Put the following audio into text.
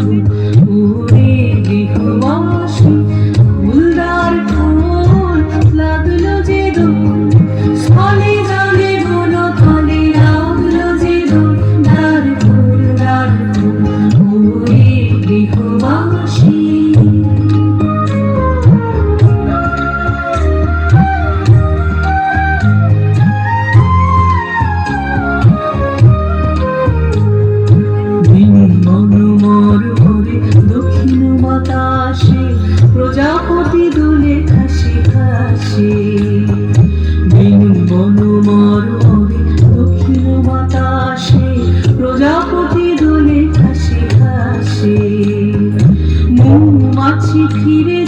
ওরে গৃহবাসী ফুলদার ফুল লাগলো যে দোল স্থলে জলে বন থলে লাগলো যে দোল দ্বার ফুল ওরে গৃহবাসী দক্ষিণ বাতাসে প্রজাপতি দুলে খাসি খাসি দিন বন মরমরে দক্ষিণ বাতাসে প্রজাপতি দুলে খাসি খাসি মৌমাছি ফিরে